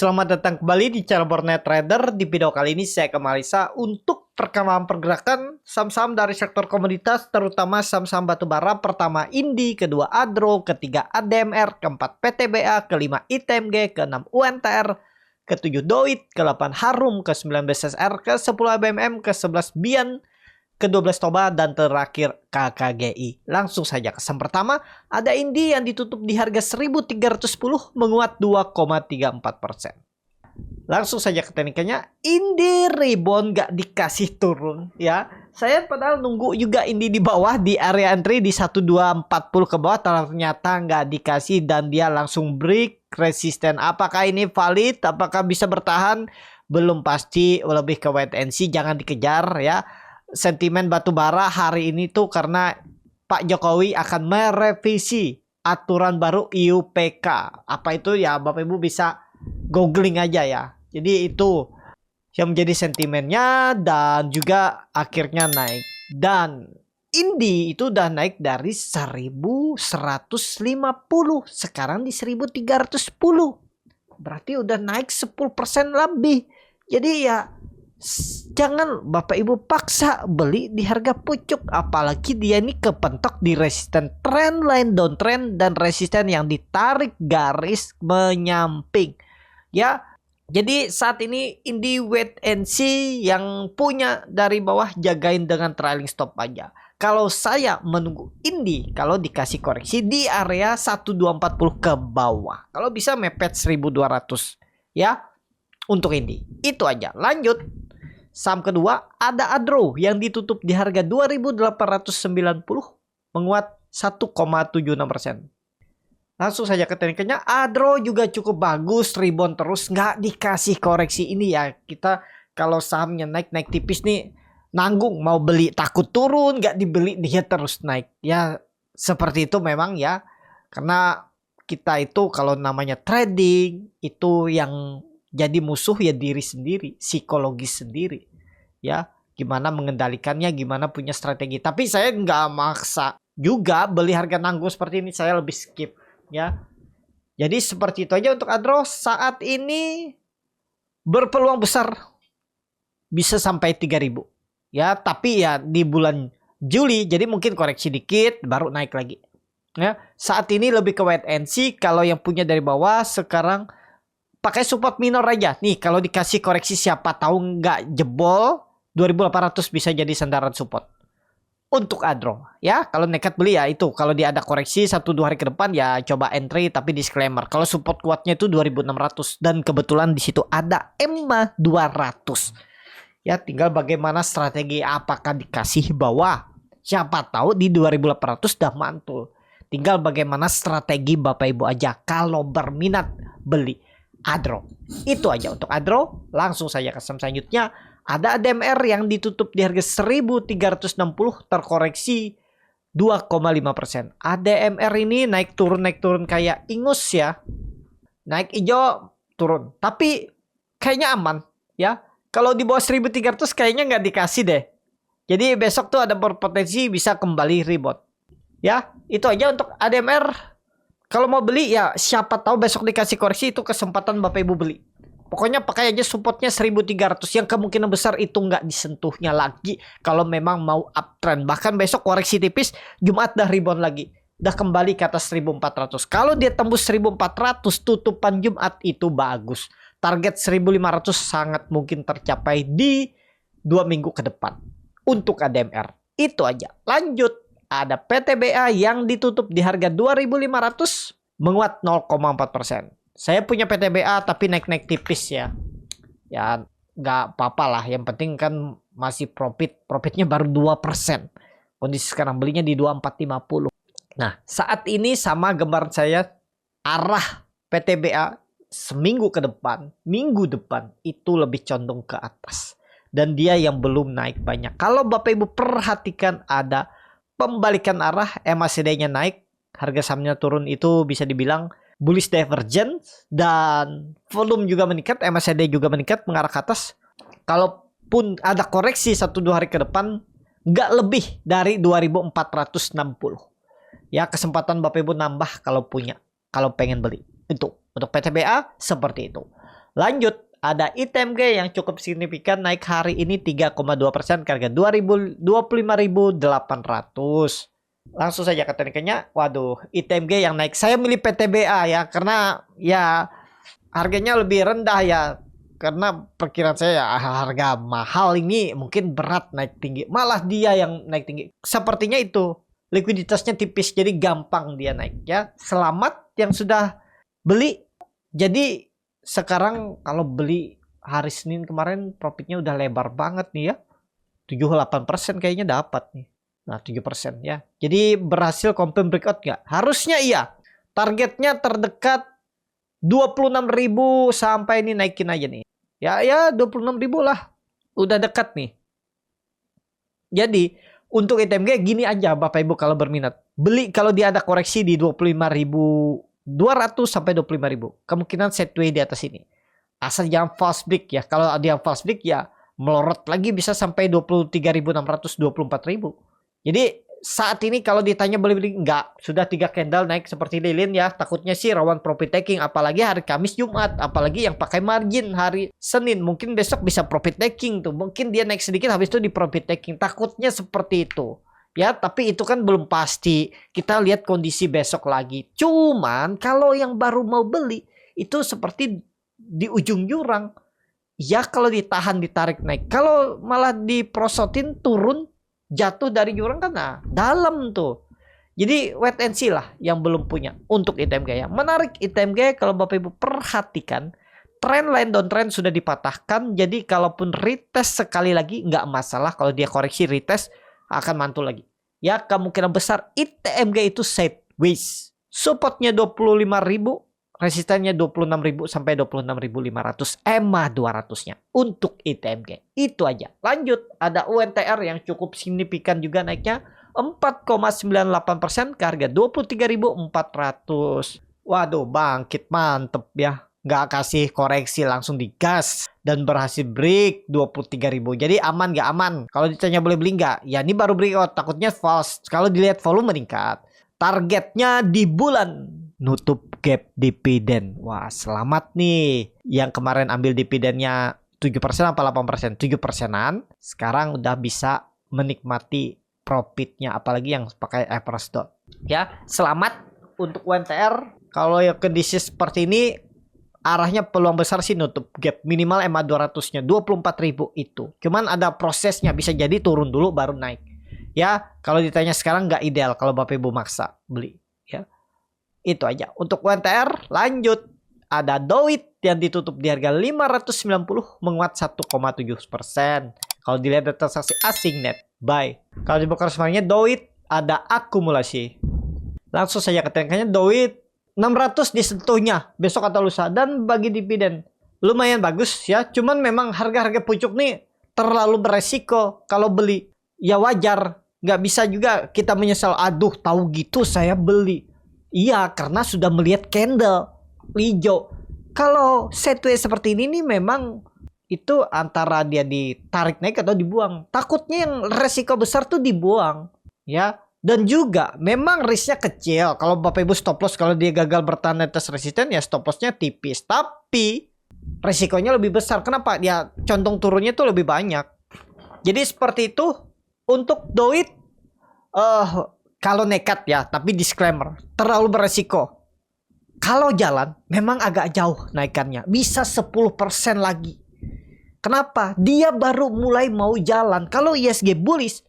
Selamat datang kembali di channel Borneo Trader. Di video kali ini saya kembali untuk perkembangan pergerakan saham-saham dari sektor komoditas, terutama saham-saham batubara. Pertama Indi, kedua Adro, ketiga ADMR, keempat PTBA, kelima ITMG, keenam UNTR, ketujuh Doit, ke-8 Harum, ke-9 BSSR, ke-10 ABMM, ke-11 Bian, ke-12 Toba, dan terakhir KKGI. Langsung saja ke saham pertama, ada Indi yang ditutup di harga 1.310 menguat 2,34%. Langsung saja ke teknikannya, Indi rebound gak dikasih turun ya. Saya padahal nunggu juga Indi di bawah di area entry di 1240 ke bawah, ternyata nggak dikasih dan dia langsung break resisten. Apakah ini valid? Apakah bisa bertahan? Belum pasti, lebih ke wait and see, jangan dikejar ya. Sentimen batubara hari ini tuh karena Pak Jokowi akan merevisi aturan baru IUPK. Apa itu ya, Bapak Ibu bisa googling aja ya. Jadi itu yang menjadi sentimennya dan juga akhirnya naik. Dan Indi itu udah naik dari 1150 sekarang di 1310. Berarti udah naik 10% lebih. Jadi ya jangan Bapak Ibu paksa beli di harga pucuk, apalagi dia ini kepentok di resisten trendline downtrend dan resisten yang ditarik garis menyamping ya. Jadi saat ini Indi wait and see, yang punya dari bawah jagain dengan trailing stop aja. Kalau saya menunggu Indi kalau dikasih koreksi di area 1240 ke bawah, kalau bisa mepet 1200 ya untuk Indi. Itu aja. Lanjut saham kedua ada Adro yang ditutup di harga 2.890 menguat 1,76%. Langsung saja ke tekniknya, Adro juga cukup bagus, rebound terus, nggak dikasih koreksi ini ya. Kita kalau sahamnya naik tipis nih nanggung, mau beli takut turun, nggak dibeli dia terus naik. Ya seperti itu memang ya, karena kita itu kalau namanya trading itu yang jadi musuh ya diri sendiri, psikologis sendiri ya. Gimana mengendalikannya, gimana punya strategi. Tapi saya nggak maksa juga beli harga nanggung seperti ini, saya lebih skip ya. Jadi seperti itu aja untuk Adro. Saat ini berpeluang besar bisa sampai 3000 ya, tapi ya di bulan Juli, jadi mungkin koreksi dikit baru naik lagi ya. Saat ini lebih ke wait and see. Kalau yang punya dari bawah sekarang pakai support minor aja. Nih kalau dikasih koreksi siapa tahu nggak jebol 2800 bisa jadi sandaran support untuk Adro ya. Kalau nekat beli ya itu, kalau dia ada koreksi 1-2 hari ke depan ya coba entry, tapi disclaimer kalau support kuatnya itu 2600 dan kebetulan di situ ada EMA 200 ya. Tinggal bagaimana strategi, apakah dikasih bawah, siapa tahu di 2800 udah mantul. Tinggal bagaimana strategi Bapak Ibu aja kalau berminat beli Adro. Itu aja untuk Adro. Langsung saja ke saham selanjutnya. Ada ADMR yang ditutup di harga 1360 terkoreksi 2,5%. ADMR ini naik turun kayak ingus ya. Naik hijau turun. Tapi kayaknya aman ya. Kalau di bawah 1300 kayaknya nggak dikasih deh. Jadi besok tuh ada berpotensi bisa kembali rebound. Ya, itu aja untuk ADMR. Kalau mau beli ya siapa tahu besok dikasih koreksi, itu kesempatan Bapak Ibu beli. Pokoknya pakai aja supportnya 1300 yang kemungkinan besar itu nggak disentuhnya lagi kalau memang mau uptrend. Bahkan besok koreksi tipis, Jumat dah rebound lagi. Dah kembali ke atas 1400. Kalau dia tembus 1400 tutupan Jumat itu bagus. Target 1500 sangat mungkin tercapai di 2 minggu ke depan untuk ADMR. Itu aja. Lanjut. Ada PTBA yang ditutup di harga 2500 menguat 0,4%. Saya punya PTBA tapi naik tipis ya. Ya nggak apa-apa lah. Yang penting kan masih profit. Profitnya baru 2%. Kondisi sekarang belinya di 2450. Nah saat ini sama gambaran saya, arah PTBA seminggu ke depan, minggu depan itu lebih condong ke atas. Dan dia yang belum naik banyak. Kalau Bapak Ibu perhatikan ada pembalikan arah, MACD-nya naik, harga sahamnya turun, itu bisa dibilang bullish divergence dan volume juga meningkat, MACD juga meningkat mengarah ke atas. Kalaupun ada koreksi 1-2 hari ke depan, nggak lebih dari 2460. Ya kesempatan Bapak Ibu nambah kalau punya, kalau pengen beli. Itu untuk PTBA seperti itu. Lanjut, ada ITMG yang cukup signifikan naik hari ini 3,2% ke harga 25.800. Langsung saja ke tekniknya. Waduh, ITMG yang naik. Saya milih PTBA ya, karena ya harganya lebih rendah ya. Karena perkiraan saya ya, harga mahal ini mungkin berat naik tinggi. Malah dia yang naik tinggi. Sepertinya itu likuiditasnya tipis, jadi gampang dia naik ya. Selamat yang sudah beli. Jadi sekarang kalau beli hari Senin kemarin profitnya udah lebar banget nih ya. 78% kayaknya dapat nih. Nah 7% ya. Jadi berhasil confirm breakout nggak? Harusnya iya. Targetnya terdekat 26.000 sampai ini naikin aja nih. Ya 26.000 lah. Udah dekat nih. Jadi untuk ITMG gini aja Bapak Ibu kalau berminat. Beli kalau dia ada koreksi di 25.200 sampai 25.000. Kemungkinan sideways di atas ini. Asal jangan false break ya. Kalau dia false break ya melorot lagi bisa sampai 23.600, 24.000. Jadi saat ini kalau ditanya beli-beli enggak, sudah 3 candle naik seperti lilin ya. Takutnya sih rawan profit taking, apalagi hari Kamis Jumat, apalagi yang pakai margin hari Senin, mungkin besok bisa profit taking tuh. Mungkin dia naik sedikit habis itu di profit taking. Takutnya seperti itu. Ya, tapi itu kan belum pasti. Kita lihat kondisi besok lagi. Cuman kalau yang baru mau beli itu seperti di ujung jurang. Ya kalau ditahan ditarik naik. Kalau malah diprosotin turun jatuh dari jurang kan nah, dalam tuh. Jadi wait and see lah yang belum punya untuk ITMG ya. Menarik ITMG kalau Bapak Ibu perhatikan. Trend line downtrend sudah dipatahkan. Jadi kalaupun retest sekali lagi nggak masalah. Kalau dia koreksi retest akan mantul lagi. Ya kemungkinan besar ITMG itu sideways. Supportnya 25.000. Resistannya 26.000 sampai 26.500 EMA 200-nya untuk ITMG. Itu aja. Lanjut, ada UNTR yang cukup signifikan juga naiknya 4,98% ke harga 23.400. Waduh, bangkit mantep ya. Nggak kasih koreksi langsung digas dan berhasil break 23.000. Jadi aman nggak aman? Kalau ditanya boleh beli nggak? Ya ini baru breakout, takutnya false. Kalau dilihat volume meningkat. Targetnya di bulan nutup gap dividen. Wah, selamat nih. Yang kemarin ambil dividennya 7% apa 8%? 7%-an. Sekarang udah bisa menikmati profitnya. Apalagi yang pakai average dot. Ya, selamat untuk UNTR. Kalau yang kondisi seperti ini, arahnya peluang besar sih nutup gap. Minimal EMA 200-nya. 24.000 itu. Cuman ada prosesnya. Bisa jadi turun dulu baru naik. Ya, kalau ditanya sekarang nggak ideal kalau Bapak Ibu maksa beli. Ya. Itu aja. Untuk UNTR lanjut. Ada Doit yang ditutup di harga 590 menguat 1,7%. Kalau dilihat data transaksi asing net buy. Kalau di broker semuanya Doit ada akumulasi. Langsung saja ke tekniknya Doit 600 disentuhnya besok atau lusa dan bagi dividen. Lumayan bagus ya. Cuman memang harga-harga pucuk nih terlalu beresiko kalau beli. Ya wajar. Nggak bisa juga kita menyesal. Aduh tahu gitu saya beli. Iya, karena sudah melihat candle hijau. Kalau sideways seperti ini nih memang itu antara dia ditarik naik atau dibuang. Takutnya yang resiko besar tuh dibuang, ya. Dan juga memang risknya kecil. Kalau Bapak Ibu stop loss kalau dia gagal bertahan atas resisten ya stop lossnya tipis. Tapi resikonya lebih besar. Kenapa? Dia condong turunnya tuh lebih banyak. Jadi seperti itu untuk Doit. Kalau nekat ya, tapi disclaimer, terlalu beresiko. Kalau jalan, memang agak jauh naikannya. Bisa 10% lagi. Kenapa? Dia baru mulai mau jalan. Kalau ISG bullish,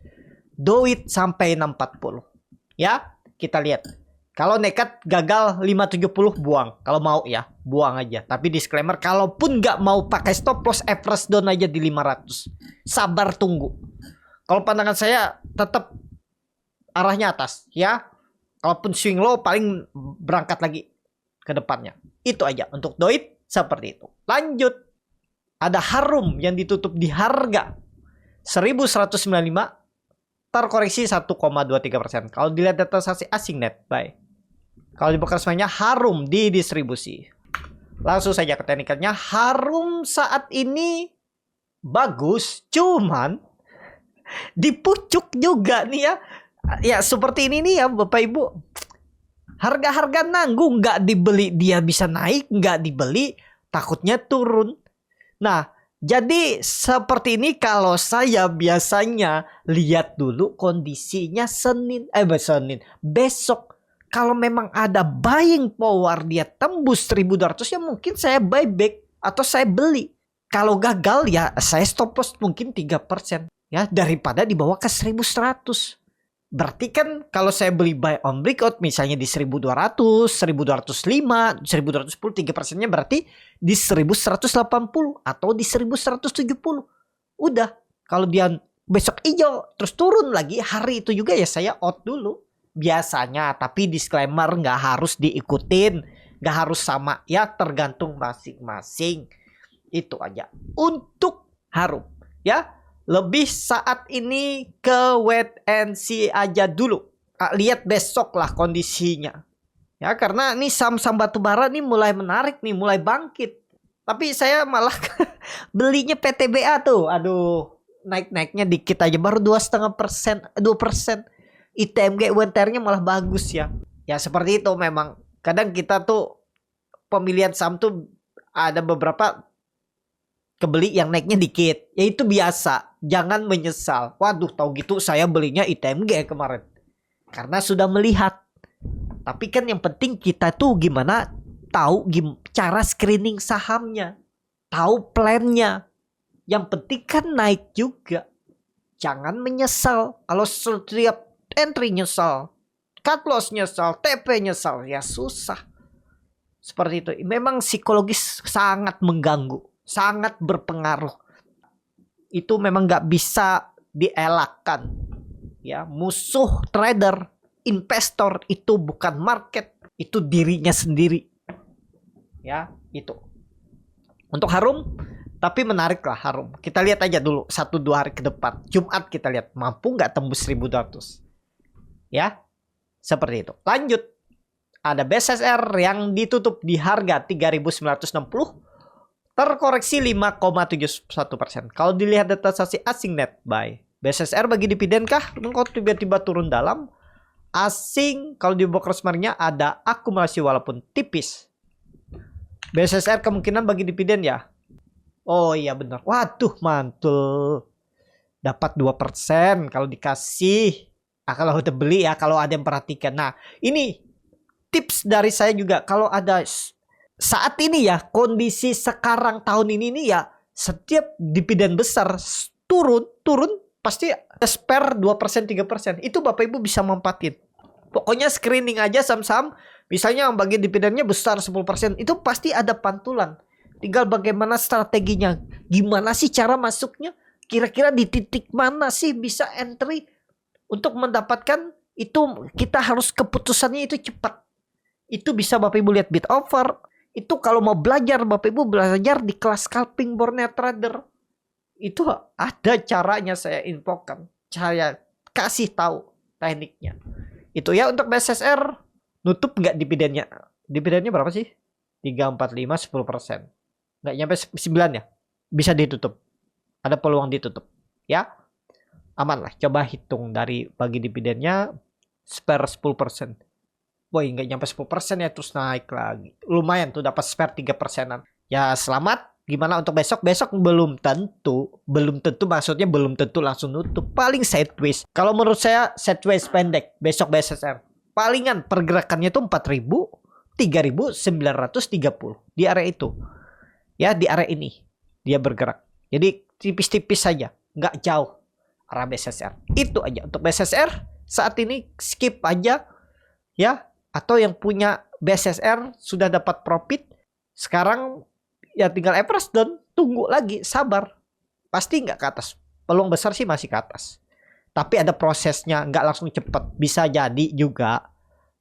Doit sampai 640. Ya, kita lihat. Kalau nekat gagal 570 buang. Kalau mau ya, buang aja. Tapi disclaimer, kalaupun nggak mau pakai stop loss, average down aja di 500. Sabar tunggu. Kalau pandangan saya tetap arahnya atas ya. Kalaupun swing low paling berangkat lagi ke depannya. Itu aja untuk Doit seperti itu. Lanjut. Ada Harum yang ditutup di harga 1195 terkoreksi 1,23%. Kalau dilihat data transaksi asing net buy. Kalau di broker semuanya Harum di distribusi. Langsung saja ke teknikalnya. Harum saat ini bagus, cuman di pucuk juga nih ya. Ya seperti ini nih ya Bapak Ibu. Harga-harga nanggung, nggak dibeli dia bisa naik, nggak dibeli takutnya turun. Nah, jadi seperti ini kalau saya biasanya lihat dulu kondisinya besok. Kalau memang ada buying power dia tembus 1.200 ya mungkin saya buyback atau saya beli. Kalau gagal ya saya stop loss mungkin 3% ya daripada dibawa ke 1.100. Berarti kan kalau saya beli buy on breakout misalnya di 1.200, 1.205, 1.210 3%-nya berarti di 1.180 atau di 1.170. Udah, kalau dia besok hijau terus turun lagi hari itu juga ya saya out dulu. Biasanya, tapi disclaimer nggak harus diikutin, nggak harus sama ya tergantung masing-masing. Itu aja untuk Harum ya. Lebih saat ini ke wait and see aja dulu. Lihat besok lah kondisinya. Ya karena nih saham-saham batubara nih mulai menarik nih, mulai bangkit. Tapi saya malah belinya PTBA tuh. Aduh, naik-naiknya dikit aja baru 2,5%, 2%. ITMG UNTR-nya malah bagus ya. Ya seperti itu memang. Kadang kita tuh pemilihan saham tuh ada beberapa kebeli yang naiknya dikit. Ya itu biasa. Jangan menyesal. Waduh, tahu gitu saya belinya ITMG kemarin. Karena sudah melihat. Tapi kan yang penting kita tuh gimana tahu cara screening sahamnya. Tahu plannya. Yang penting kan naik juga. Jangan menyesal. Kalau setiap entry nyesal. Cut loss nyesal. TP nyesal. Ya susah. Seperti itu. Memang psikologis sangat mengganggu. Sangat berpengaruh. Itu memang gak bisa dielakkan. Ya, musuh trader, investor itu bukan market, itu dirinya sendiri. Ya, itu. Untuk Harum, tapi menarik lah Harum. Kita lihat aja dulu 1-2 hari ke depan. Jumat kita lihat mampu gak tembus 1.200. Ya, seperti itu. Lanjut. Ada BSSR yang ditutup di harga 3.960. Terkoreksi 5,71%. Kalau dilihat data transaksi asing net buy, BSSR bagi dividen kah? Kok tiba-tiba turun dalam? Asing kalau di box marketnya ada akumulasi walaupun tipis. BSSR kemungkinan bagi dividen ya. Oh iya benar. Waduh mantul. Dapat 2% kalau dikasih. Kalau udah beli ya, kalau ada yang perhatikan. Nah ini tips dari saya juga. Kalau ada saat ini ya, kondisi sekarang tahun ini nih ya, setiap dividen besar turun pasti spare 2% 3%. Itu Bapak Ibu bisa mempatin. Pokoknya screening aja saham-saham, misalnya yang bagi dividennya besar 10%, itu pasti ada pantulan. Tinggal bagaimana strateginya, gimana sih cara masuknya, kira-kira di titik mana sih bisa entry untuk mendapatkan itu. Kita harus keputusannya itu cepat. Itu bisa Bapak Ibu lihat bid offer. Itu kalau mau belajar Bapak Ibu belajar di kelas scalping Borneo Trader. Itu ada caranya saya infokan. Saya kasih tahu tekniknya. Itu ya untuk BSSR. Nutup nggak dividennya? Dividennya berapa sih? 3, 4, 5, 10%. Nggak nyampe 9 ya? Bisa ditutup. Ada peluang ditutup. Ya. Aman lah. Coba hitung dari bagi dividennya. Spare 10%. Boy, nggak nyampe 10% ya terus naik lagi. Lumayan tuh dapat spare 3%-an. Ya selamat. Gimana untuk besok? Besok belum tentu. Belum tentu maksudnya belum tentu langsung nutup. Paling sideways. Kalau menurut saya sideways pendek. Besok BSSR. Palingan pergerakannya tuh 4.000. 3.930. Di area itu. Ya di area ini. Dia bergerak. Jadi tipis-tipis saja. Nggak jauh. Arah BSSR. Itu aja. Untuk BSSR saat ini skip aja. Ya. Atau yang punya BSSR sudah dapat profit, sekarang ya tinggal average down, tunggu lagi, sabar. Pasti nggak ke atas. Peluang besar sih masih ke atas. Tapi ada prosesnya, nggak langsung cepat. Bisa jadi juga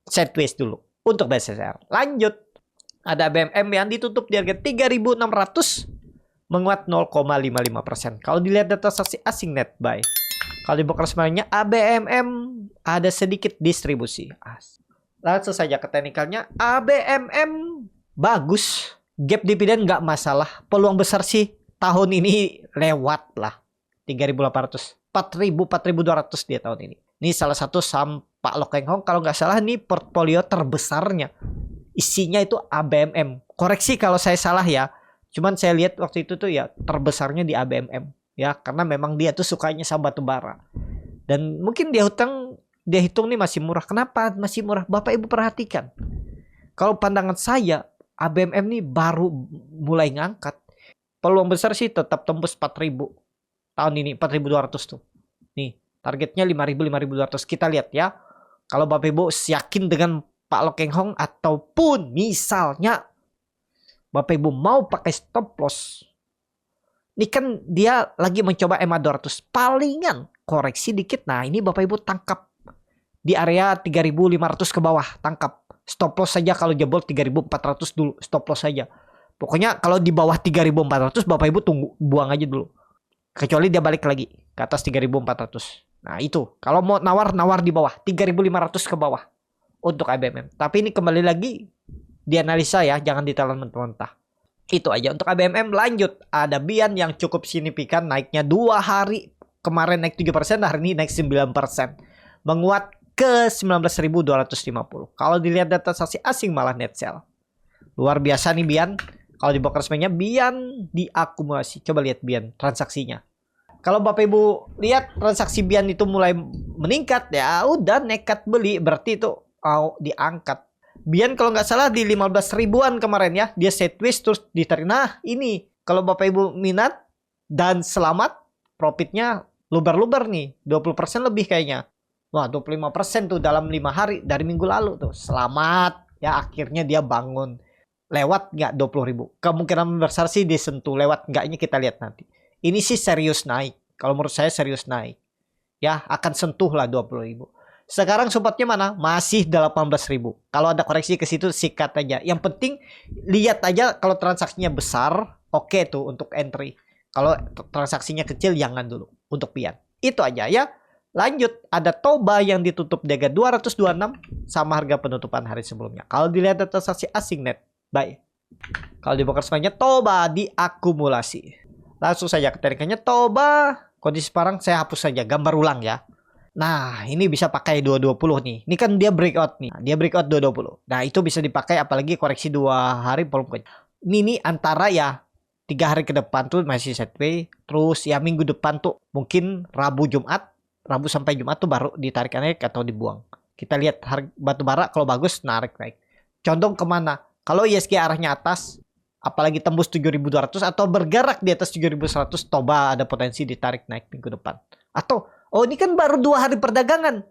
sideways dulu untuk BSSR. Lanjut. Ada BMM yang ditutup di harga 3.600, menguat 0,55%. Kalau dilihat data transaksi asing net buy, kalau di box marketnya ABMM ada sedikit distribusi. Langsung saja ke teknikalnya. ABMM bagus. Gap dividen nggak masalah. Peluang besar sih tahun ini lewat lah. 3.800. 4.000, 4.200 dia tahun ini. Ini salah satu saham Pak Lo Keng Hong. Kalau nggak salah ini portfolio terbesarnya. Isinya itu ABMM. Koreksi kalau saya salah ya. Cuman saya lihat waktu itu tuh ya terbesarnya di ABMM ya, karena memang dia tuh sukanya sama batu bara. Dan mungkin dia hitung nih masih murah. Kenapa masih murah? Bapak Ibu perhatikan. Kalau pandangan saya, ABMM nih baru mulai ngangkat. Peluang besar sih tetap tembus 4.000 tahun ini, 4.200 tuh. Nih, targetnya 5.000, 5.200. Kita lihat ya. Kalau Bapak Ibu yakin dengan Pak Loh Keng Hong, ataupun misalnya Bapak Ibu mau pakai stop loss. Ini kan dia lagi mencoba EMA 200. Palingan koreksi dikit. Nah, ini Bapak Ibu tangkap di area 3.500 ke bawah. Tangkap. Stop loss saja kalau jebol 3.400 dulu. Stop loss saja. Pokoknya kalau di bawah 3.400 Bapak Ibu tunggu. Buang aja dulu. Kecuali dia balik lagi ke atas 3.400. Nah, itu. Kalau mau nawar di bawah. 3.500 ke bawah. Untuk ABMM. Tapi ini kembali lagi dianalisa ya. Jangan ditelan mentah-mentah. Itu aja untuk ABMM. Lanjut, ada Bian yang cukup signifikan naiknya 2 hari. Kemarin naik 7%, hari ini naik 9%. Menguat ke 19.250. Kalau dilihat data transaksi asing malah net sell. Luar biasa nih Bian. Kalau di broker resminya Bian diakumulasi. Coba lihat Bian transaksinya. Kalau Bapak Ibu lihat transaksi Bian itu mulai meningkat, ya udah nekat beli, berarti itu diangkat. Bian kalau nggak salah di 15 ribuan kemarin ya. Dia sideways terus ditarik. Nah ini kalau Bapak Ibu minat dan selamat, profitnya luber-luber nih. 20% lebih kayaknya. Wah 25% tuh dalam 5 hari dari minggu lalu tuh. Selamat ya, akhirnya dia bangun. Lewat nggak 20 ribu? Kemungkinan besar sih disentuh. Lewat nggaknya kita lihat nanti. Ini sih serius naik. Kalau menurut saya serius naik. Ya akan sentuh lah 20 ribu. Sekarang supportnya mana? Masih 18.000. Kalau ada koreksi ke situ sikat aja. Yang penting lihat aja kalau transaksinya besar, oke tuh untuk entry. Kalau transaksinya kecil jangan dulu untuk Bian. Itu aja ya. Lanjut, ada Toba yang ditutup di harga 226 sama harga penutupan hari sebelumnya. Kalau dilihat data transaksi asing net, baik. Kalau di broker semuanya Toba diakumulasi. Langsung saja ke tarikannya Toba. Kondisi sekarang saya hapus saja, gambar ulang ya. Nah, ini bisa pakai 220 nih. Ini kan dia breakout nih. Dia breakout 220. Nah, itu bisa dipakai apalagi koreksi 2 hari belum. Ini antara ya 3 hari ke depan tuh masih sideways. Terus ya minggu depan tuh mungkin Rabu sampai Jumat tuh baru ditarik naik atau dibuang. Kita lihat harga batu bara kalau bagus narik naik. Condong kemana? Kalau ISG arahnya atas, apalagi tembus 7.200 atau bergerak di atas 7.100, Toba ada potensi ditarik naik minggu depan. Atau oh ini kan baru 2 hari perdagangan.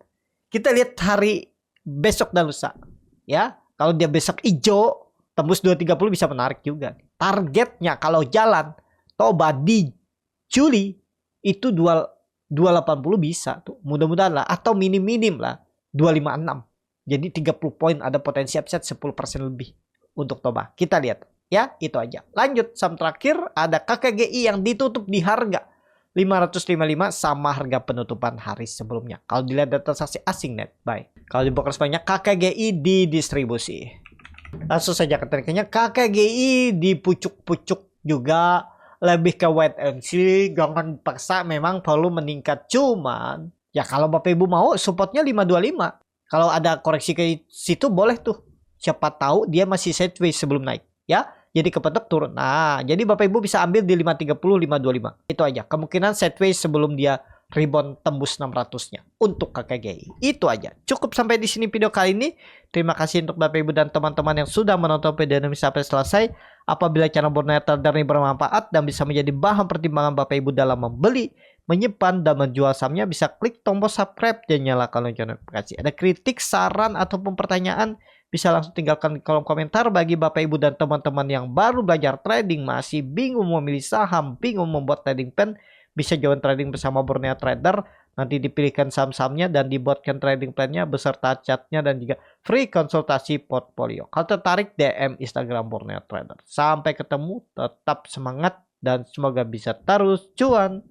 Kita lihat hari besok dan lusa. Ya, kalau dia besok hijau, tembus 230 bisa menarik juga. Targetnya kalau jalan Toba di Juli itu 280 bisa tuh. Mudah-mudahan lah, atau minim lah 256. Jadi 30 poin ada potensi upside 10% lebih untuk Toba. Kita lihat ya, itu aja. Lanjut saham terakhir ada KKGI yang ditutup di harga 555 sama harga penutupan hari sebelumnya. Kalau dilihat data transaksi asing net, baik. Kalau di broker sebanyak KKGI di distribusi. Langsung saja ke tariknya KKGI di pucuk-pucuk juga, lebih ke wait and see. Jangan paksa, memang perlu meningkat. Cuman ya kalau Bapak Ibu mau supportnya 525. Kalau ada koreksi ke situ boleh tuh. Siapa tahu dia masih sideways sebelum naik ya. Jadi kepetok turun. Nah, jadi Bapak Ibu bisa ambil di 530, 525. Itu aja. Kemungkinan sideways sebelum dia rebound tembus 600-nya untuk KKGI. Itu aja. Cukup sampai di sini video kali ini. Terima kasih untuk Bapak Ibu dan teman-teman yang sudah menonton video ini sampai selesai. Apabila channel Borneo Trader ini bermanfaat dan bisa menjadi bahan pertimbangan Bapak Ibu dalam membeli, menyimpan, dan menjual sahamnya, bisa klik tombol subscribe dan nyalakan lonceng notifikasi. Ada kritik, saran, ataupun pertanyaan, bisa langsung tinggalkan di kolom komentar. Bagi Bapak Ibu dan teman-teman yang baru belajar trading, masih bingung memilih saham, bingung membuat trading plan, bisa join trading bersama Borneo Trader. Nanti dipilihkan saham-sahamnya dan dibuatkan trading plannya beserta chartnya dan juga free konsultasi portfolio. Kalau tertarik, DM Instagram Borneo Trader. Sampai ketemu, tetap semangat dan semoga bisa terus cuan.